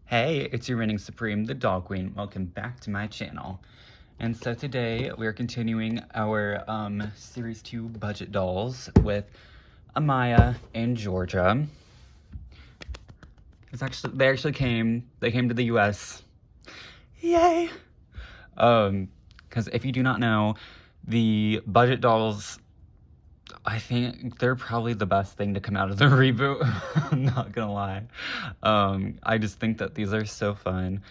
Hey, it's your reigning supreme, the Dog Queen. Welcome back to my channel. And so today we're continuing our series 2 budget dolls with Amaya and Georgia. They came to the US. Yay! Because if you do not know, the budget dolls, I think they're probably the best thing to come out of the reboot. I'm not gonna lie. I just think that these are so fun.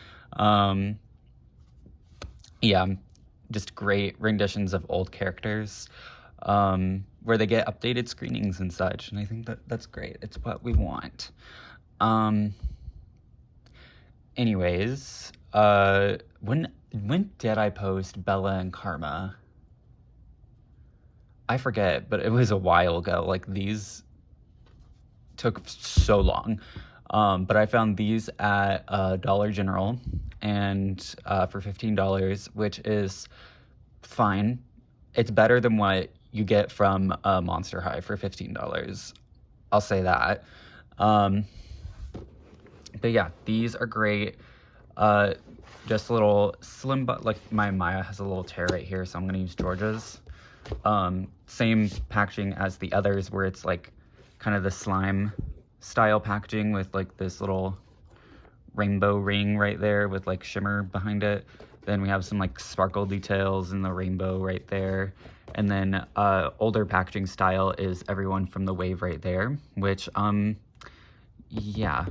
Yeah, just great renditions of old characters, where they get updated screenings and such, and I think that that's great. It's what we want. Anyways, when did I post Bella and Karma? I forget, but it was a while ago. Like, these took so long. But I found these at Dollar General and for $15, which is fine. It's better than what you get from Monster High for $15. I'll say that. But yeah, these are great. Just a little slim, but like my Maya has a little tear right here, so I'm gonna use Georgia's. Same packaging as the others, where it's like kind of the slime style packaging with like this little rainbow ring right there with like shimmer behind it. Then we have some like sparkle details in the rainbow right there. And then older packaging style is everyone from the wave right there, which yeah,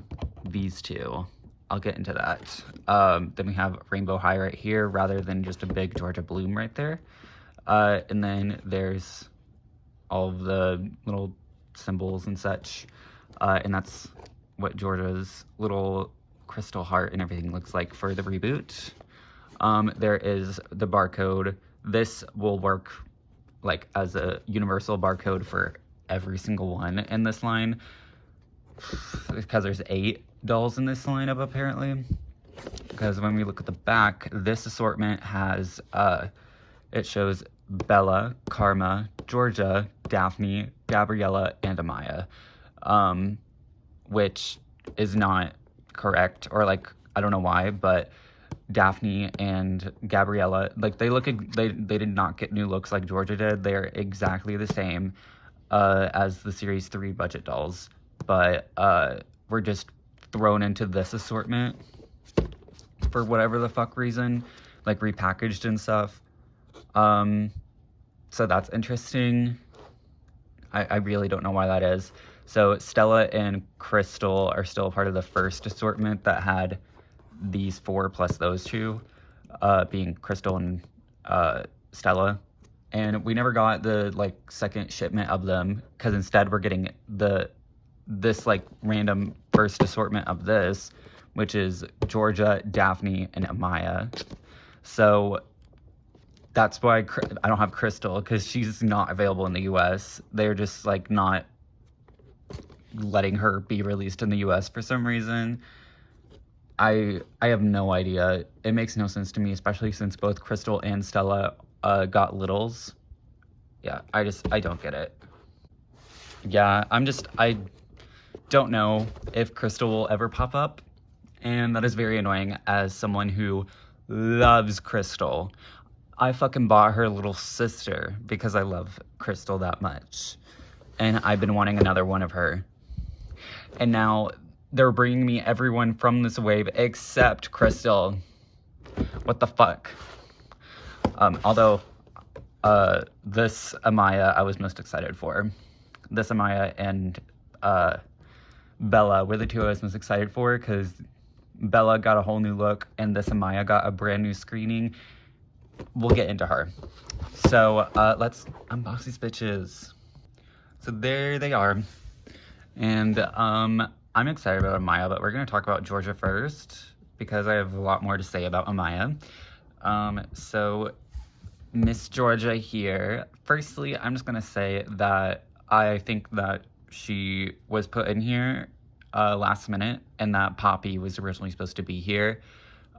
these two. I'll get into that. Then we have Rainbow High right here rather than just a big Georgia Bloom right there. And then there's all of the little symbols and such. And that's what Georgia's little crystal heart and everything looks like for the reboot. There is the barcode. This will work like as a universal barcode for every single one in this line, because there's 8 dolls in this lineup apparently. Because when we look at the back, this assortment has it shows Bella, Karma, Georgia, Daphne, Gabriella, and Amaya, which is not correct, or like I don't know why, but Daphne and Gabriella, like they did not get new looks like Georgia did. They're exactly the same as the series 3 budget dolls, but we're just thrown into this assortment for whatever the fuck reason, like repackaged and stuff. So that's interesting. I really don't know why that is. So Stella and Crystal are still part of the first assortment that had these 4 plus those 2, being Crystal and Stella. And we never got the like second shipment of them, because instead we're getting this like random first assortment of this, which is Georgia, Daphne, and Amaya. So that's why I don't have Crystal, because she's not available in the US. They're just like not letting her be released in the US for some reason. I have no idea. It makes no sense to me, especially since both Crystal and Stella got littles. Yeah, I don't get it. Yeah, I don't know if Crystal will ever pop up, and that is very annoying as someone who loves Crystal. I fucking bought her little sister because I love Crystal that much, and I've been wanting another one of her. And now they're bringing me everyone from this wave except Crystal. What the fuck? Although this Amaya I was most excited for. This Amaya and Bella were the 2 I was most excited for, because Bella got a whole new look and this Amaya got a brand new screening. We'll get into her. So let's unbox these bitches. So there they are. And I'm excited about Amaya, but we're going to talk about Georgia first, because I have a lot more to say about Amaya. So Miss Georgia here. Firstly, I'm just going to say that I think that she was put in here last minute, and that Poppy was originally supposed to be here,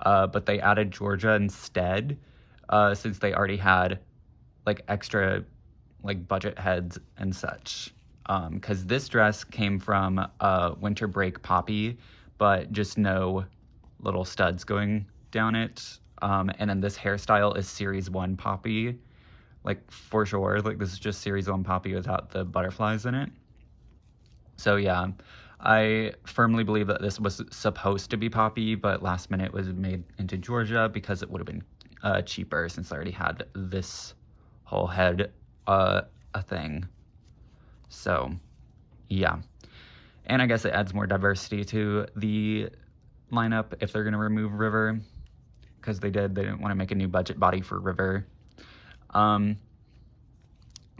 but they added Georgia instead, since they already had like extra like budget heads and such. Because this dress came from Winter Break Poppy, but just no little studs going down it. And then this hairstyle is Series 1 Poppy, like for sure. Like this is just Series 1 Poppy without the butterflies in it. So yeah, I firmly believe that this was supposed to be Poppy, but last minute was made into Georgia because it would have been cheaper since I already had this whole head a thing. So yeah, and I guess it adds more diversity to the lineup if they're gonna remove River, because they didn't want to make a new budget body for River. So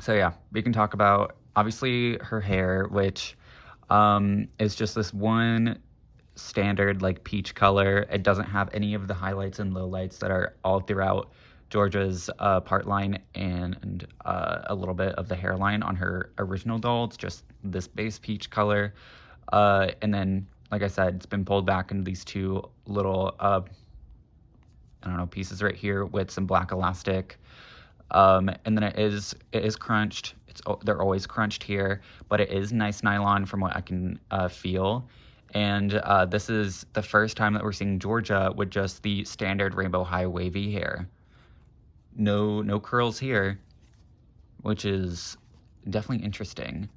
yeah, we can talk about obviously her hair, which is just this one standard like peach color. It doesn't have any of the highlights and lowlights that are all throughout Georgia's part line and a little bit of the hairline on her original doll. It's just this base peach color. And then, like I said, it's been pulled back into these two little, I don't know, pieces right here with some black elastic. And then it is crunched. They're always crunched here, but it is nice nylon from what I can feel. And this is the first time that we're seeing Georgia with just the standard rainbow high wavy hair. No curls here, which is definitely interesting.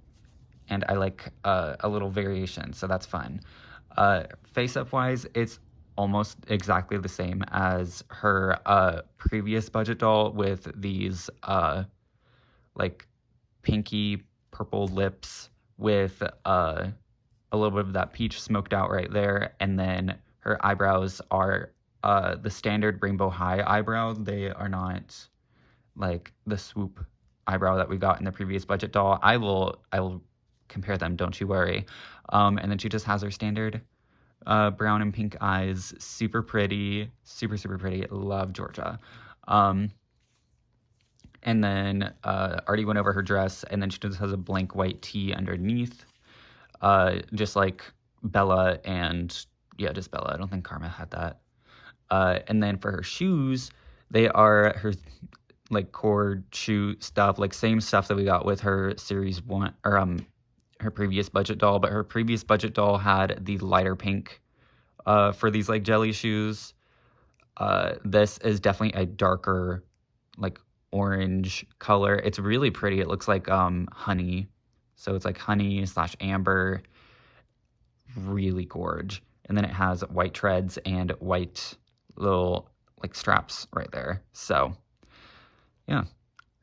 And I like a little variation, so that's fun. Face-up wise, it's almost exactly the same as her previous budget doll with these like pinky purple lips with a little bit of that peach smoked out right there, and then her eyebrows are the standard rainbow high eyebrow. They are not like the swoop eyebrow that we got in the previous budget doll. I will compare them, don't you worry. And then she just has her standard brown and pink eyes. Super pretty, super pretty. Love Georgia. And then already went over her dress, and then she just has a blank white tee underneath, just like Bella and just Bella. I don't think Karma had that. And then for her shoes, they are her like cord shoe stuff, like same stuff that we got with her series 1 or her previous budget doll, but her previous budget doll had the lighter pink for these like jelly shoes. This is definitely a darker like orange color. It's really pretty. It looks like honey. So it's like honey / amber. Really gorge. And then it has white treads and white little like straps right there. So yeah,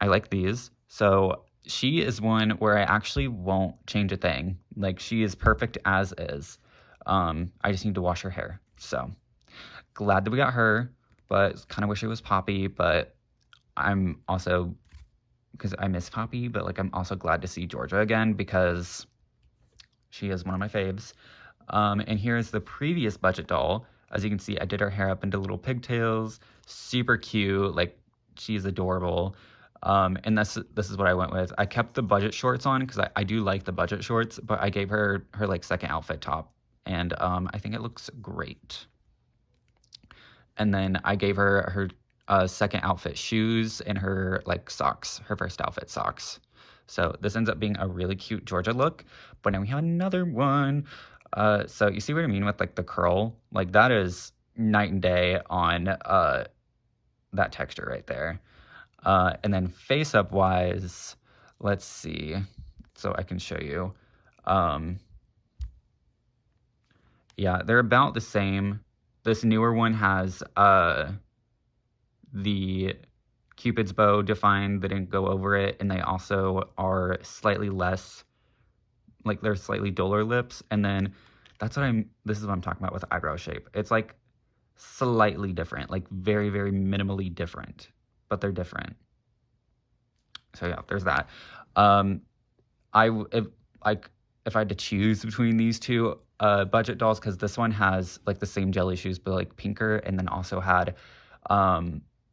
I like these. So she is one where I actually won't change a thing. Like she is perfect as is. I just need to wash her hair. So glad that we got her, but kind of wish it was Poppy. But I'm also, because I miss Poppy, but like I'm also glad to see Georgia again because she is one of my faves. And here's the previous budget doll. As you can see, I did her hair up into little pigtails. Super cute. Like she's adorable. And this is what I went with. I kept the budget shorts on because I do like the budget shorts, but I gave her like second outfit top, and I think it looks great. And then I gave her second outfit shoes and her like socks, her first outfit socks. So this ends up being a really cute Georgia look. But now we have another one. So you see what I mean with like the curl? Like that is night and day on that texture right there. And then face up wise, let's see, so I can show you. Yeah, they're about the same. This newer one has the Cupid's bow defined. They didn't go over it, and they also are slightly less, like they're slightly duller lips. And then this is what I'm talking about with the eyebrow shape. It's like slightly different, like very minimally different, but they're different. So yeah, there's that. If I had to choose between these two budget dolls, because this one has like the same jelly shoes but like pinker, and then also had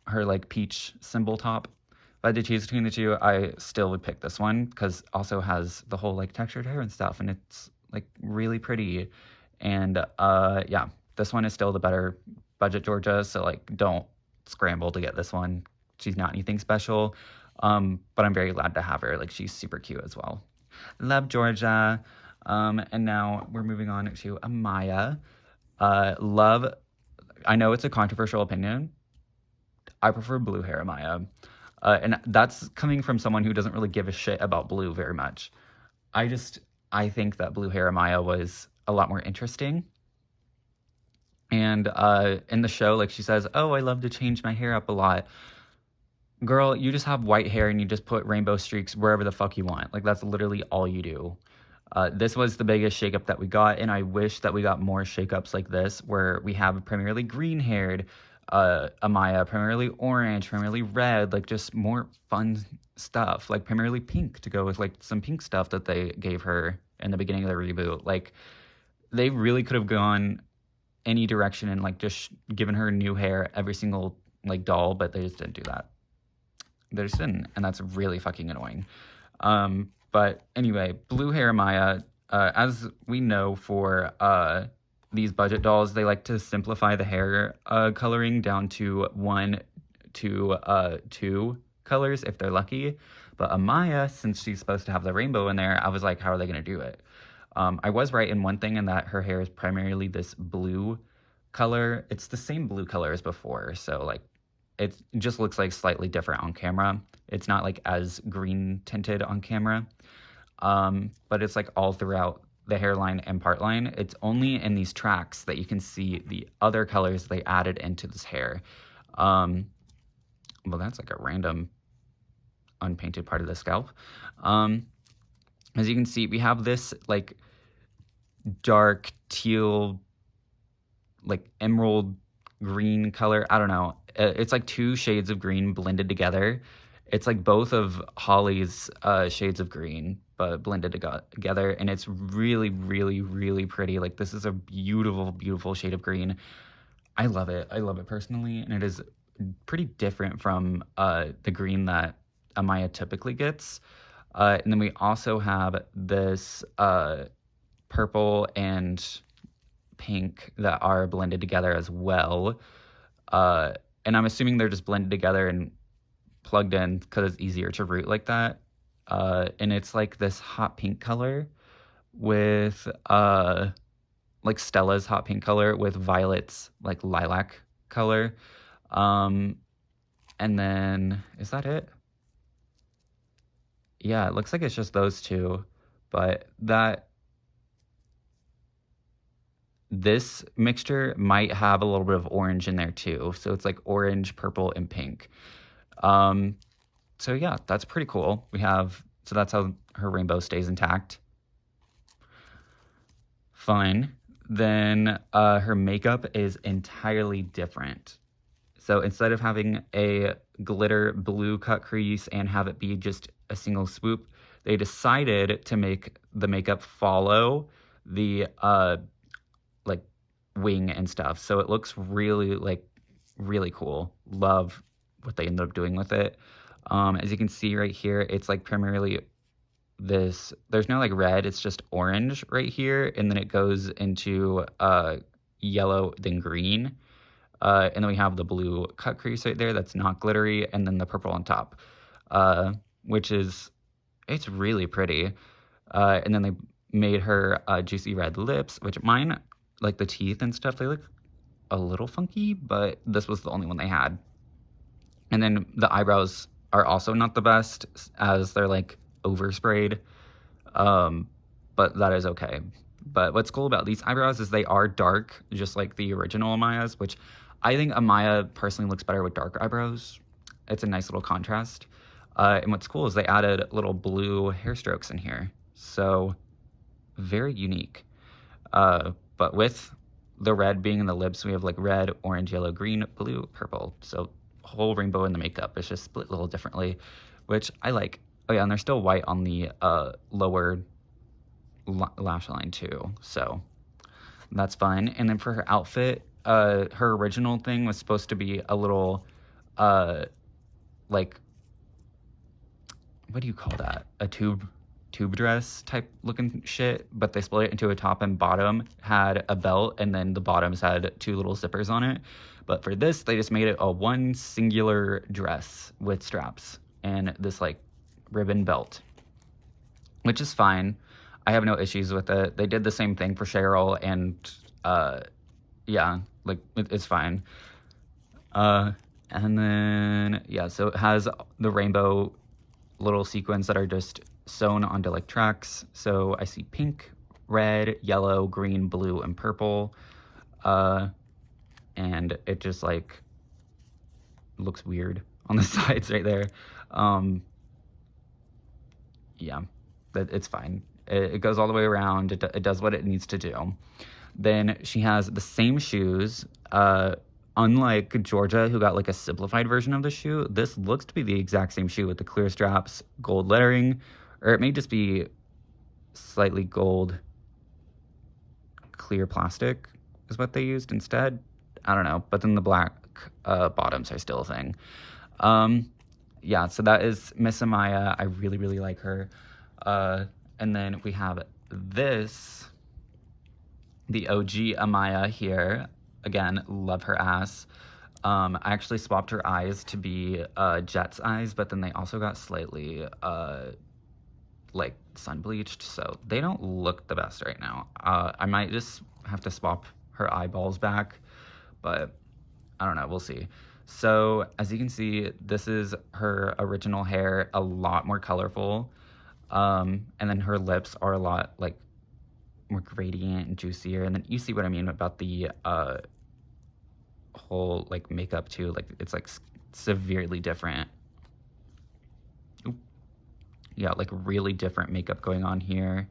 her like peach symbol top. If I had to choose between the two, I still would pick this one because also has the whole like textured hair and stuff, and it's like really pretty. And yeah, this one is still the better budget Georgia, so like don't scramble to get this one. She's not anything special, but I'm very glad to have her. Like she's super cute as well. Love Georgia. And now we're moving on to Amaya. Love I know it's a controversial opinion. I prefer blue hair Amaya. And that's coming from someone who doesn't really give a shit about blue very much. I think that blue hair Amaya was a lot more interesting. And in the show, like she says, oh, I love to change my hair up a lot. Girl, you just have white hair and you just put rainbow streaks wherever the fuck you want. Like, that's literally all you do. This was the biggest shakeup that we got, and I wish that we got more shakeups like this, where we have primarily green-haired Amaya, primarily orange, primarily red, like just more fun stuff, like primarily pink to go with like some pink stuff that they gave her in the beginning of the reboot. Like, they really could have gone any direction and like just given her new hair every single like doll, but they just didn't do that. They just didn't, and that's really fucking annoying. But anyway, blue hair Maya, as we know for these budget dolls, they like to simplify the hair coloring down to 1 to 2 colors if they're lucky. But Amaya, since she's supposed to have the rainbow in there, I was like, how are they going to do it? I was right in one thing, in that her hair is primarily this blue color. It's the same blue color as before, so like it just looks like slightly different on camera. It's not like as green tinted on camera, but it's like all throughout the hairline and part line. It's only in these tracks that you can see the other colors they added into this hair. Well, that's like a random unpainted part of the scalp. As you can see, we have this like dark teal, like emerald green color. I don't know. It's like 2 shades of green blended together. It's like both of Holly's shades of green, but blended together. And it's really, really, really pretty. Like, this is a beautiful, beautiful shade of green. I love it. I love it personally. And it is pretty different from the green that Amaya typically gets. And then we also have this purple and pink that are blended together as well. And I'm assuming they're just blended together and plugged in because it's easier to root like that. And it's like this hot pink color with like Stella's hot pink color with Violet's like lilac color. And then is that it? Yeah, it looks like it's just those two, but this mixture might have a little bit of orange in there too. So it's like orange, purple, and pink. So yeah, that's pretty cool. So that's how her rainbow stays intact. Fine. Then her makeup is entirely different. So instead of having a glitter blue cut crease and have it be just a single swoop, they decided to make the makeup follow the like wing and stuff. So it looks really really cool. Love what they ended up doing with it. As you can see right here, it's like primarily this, there's no like red, it's just orange right here, and then it goes into yellow, then green. And then we have the blue cut crease right there that's not glittery, and then the purple on top, which is, it's really pretty. And then they made her juicy red lips, which mine, like the teeth and stuff, they look a little funky, but this was the only one they had. And then the eyebrows are also not the best, as they're like oversprayed, but that is okay. But what's cool about these eyebrows is they are dark, just like the original Amaya's, which I think Amaya personally looks better with dark eyebrows. It's a nice little contrast. And what's cool is they added little blue hair strokes in here. So very unique. But with the red being in the lips, we have like red, orange, yellow, green, blue, purple. So whole rainbow in the makeup. It's just split a little differently, which I like. Oh yeah, and there's still white on the lower lash line too. So that's fun. And then for her outfit, her original thing was supposed to be a little like, what do you call that? A tube dress type looking shit, but they split it into a top and bottom, had a belt, and then the bottoms had 2 little zippers on it. But for this, they just made it a one singular dress with straps and this like ribbon belt, which is fine. I have no issues with it. They did the same thing for Cheryl, and yeah, like, it's fine. And then, yeah, so it has the rainbow little sequins that are just sewn onto like tracks. So I see pink, red, yellow, green, blue, and purple. And it just like looks weird on the sides right there. Yeah, it's fine. It goes all the way around. It does what it needs to do. Then she has the same shoes. Unlike Georgia, who got like a simplified version of the shoe, this looks to be the exact same shoe with the clear straps, gold lettering, or it may just be slightly gold clear plastic is what they used instead. I don't know. But then the black bottoms are still a thing. Yeah, so that is Miss Amaya. I really, really like her. And then we have this, the OG Amaya here. Again, love her ass. I actually swapped her eyes to be Jet's eyes, but then they also got slightly like sun bleached, so they don't look the best right now. I might just have to swap her eyeballs back, but I don't know, we'll see. So as you can see, this is her original hair, a lot more colorful. And then her lips are a lot like more gradient and juicier. And then you see what I mean about the whole like makeup too. Like it's like severely different. Oop. Yeah, like really different makeup going on here.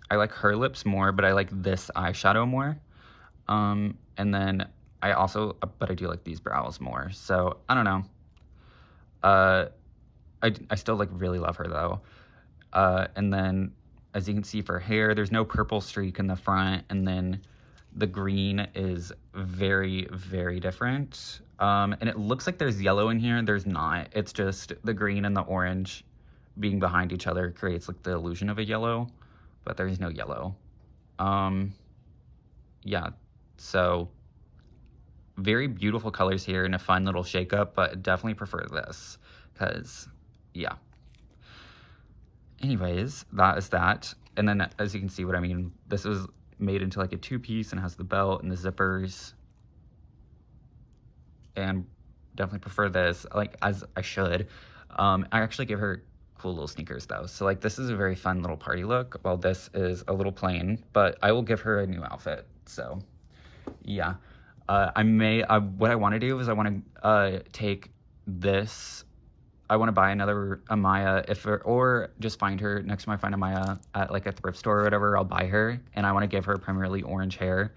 I like her lips more, but I like this eyeshadow more. And then I also, but I do like these brows more. So I don't know. I still like really love her though. And then as you can see for hair, there's no purple streak in the front. And then the green is very, very different. And it looks like there's yellow in here. There's not. It's just the green and the orange being behind each other creates like the illusion of a yellow, but there's no yellow. Yeah, so very beautiful colors here and a fun little shake-up, but definitely prefer this because, yeah. Anyways, that is that. And then as you can see what I mean, this is made into like a two-piece and has the belt and the zippers. And definitely prefer this, like, as I should. I actually give her cool little sneakers though. So like this is a very fun little party look, while this is a little plain, but I will give her a new outfit. So yeah. What I want to do is I want to take this. I want to buy another Amaya, or just find her next time I find Amaya at like a thrift store or whatever. I'll buy her, and I want to give her primarily orange hair,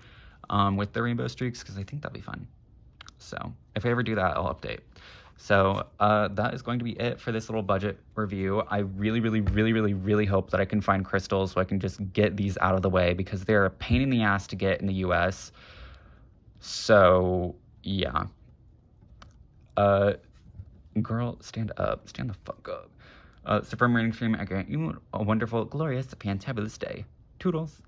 with the rainbow streaks because I think that'd be fun. So if I ever do that, I'll update. So that is going to be it for this little budget review. I really, really, really, really, really hope that I can find crystals so I can just get these out of the way because they're a pain in the ass to get in the US. So, yeah. Girl, stand up. Stand the fuck up. So from Rating Stream, I grant you a wonderful, glorious, fantabulous day. Toodles.